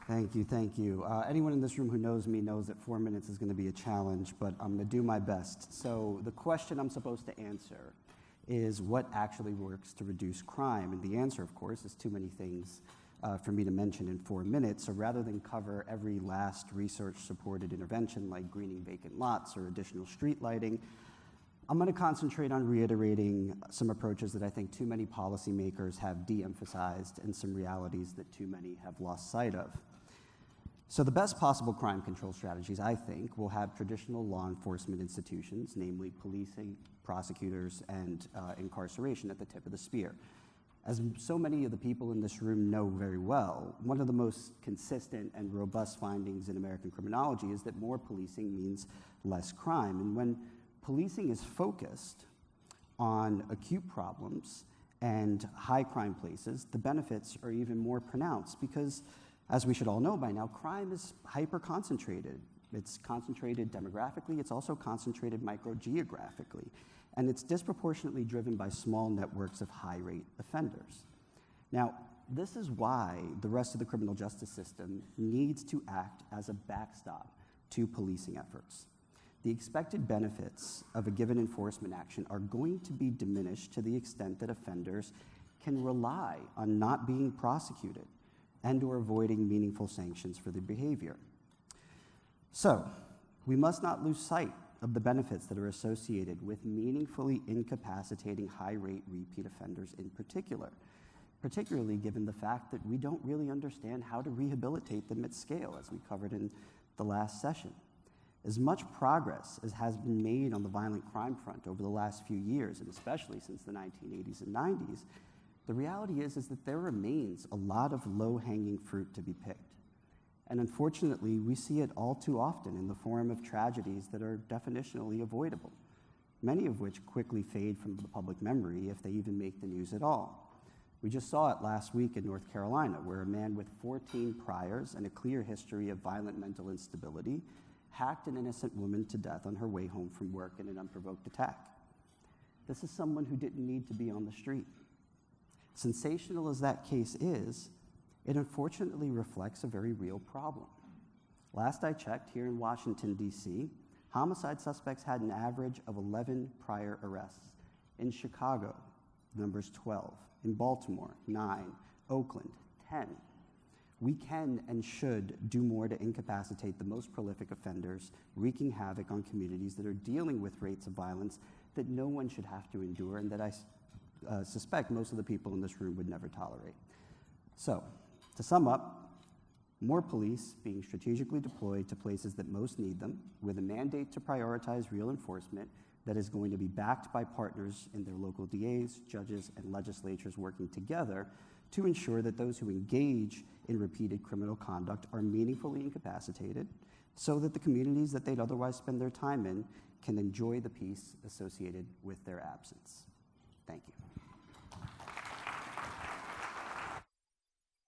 Thank you, thank you. Anyone in this room who knows me knows that 4 minutes is going to be a challenge, but I'm going to do my best. So the question I'm supposed to answer is what actually works to reduce crime? And the answer, of course, is too many things for me to mention in 4 minutes. So rather than cover every last research-supported intervention like greening vacant lots or additional street lighting, I'm going to concentrate on reiterating some approaches that I think too many policymakers have de-emphasized and some realities that too many have lost sight of. So the best possible crime control strategies, I think, will have traditional law enforcement institutions, namely policing, prosecutors, and incarceration at the tip of the spear. As so many of the people in this room know very well, one of the most consistent and robust findings in American criminology is that more policing means less crime. And when policing is focused on acute problems and high crime places, the benefits are even more pronounced because, as we should all know by now, crime is hyper-concentrated. It's concentrated demographically, it's also concentrated microgeographically, and it's disproportionately driven by small networks of high-rate offenders. Now, this is why the rest of the criminal justice system needs to act as a backstop to policing efforts. The expected benefits of a given enforcement action are going to be diminished to the extent that offenders can rely on not being prosecuted and or avoiding meaningful sanctions for their behavior. So, we must not lose sight of the benefits that are associated with meaningfully incapacitating high-rate repeat offenders in particular, particularly given the fact that we don't really understand how to rehabilitate them at scale, as we covered in the last session. As much progress as has been made on the violent crime front over the last few years, and especially since the 1980s and 90s, the reality is that there remains a lot of low-hanging fruit to be picked. And unfortunately, we see it all too often in the form of tragedies that are definitionally avoidable, many of which quickly fade from the public memory if they even make the news at all. We just saw it last week in North Carolina, where a man with 14 priors and a clear history of violent mental instability hacked an innocent woman to death on her way home from work in an unprovoked attack. This is someone who didn't need to be on the street. Sensational as that case is, it unfortunately reflects a very real problem. Last I checked, here in Washington, D.C., homicide suspects had an average of 11 prior arrests. In Chicago, the number's 12. In Baltimore, 9. Oakland, 10. We can and should do more to incapacitate the most prolific offenders, wreaking havoc on communities that are dealing with rates of violence that no one should have to endure and that I suspect most of the people in this room would never tolerate. So, to sum up, more police being strategically deployed to places that most need them, with a mandate to prioritize real enforcement that is going to be backed by partners in their local DAs, judges, and legislatures working together to ensure that those who engage in repeated criminal conduct are meaningfully incapacitated so that the communities that they'd otherwise spend their time in can enjoy the peace associated with their absence. Thank you.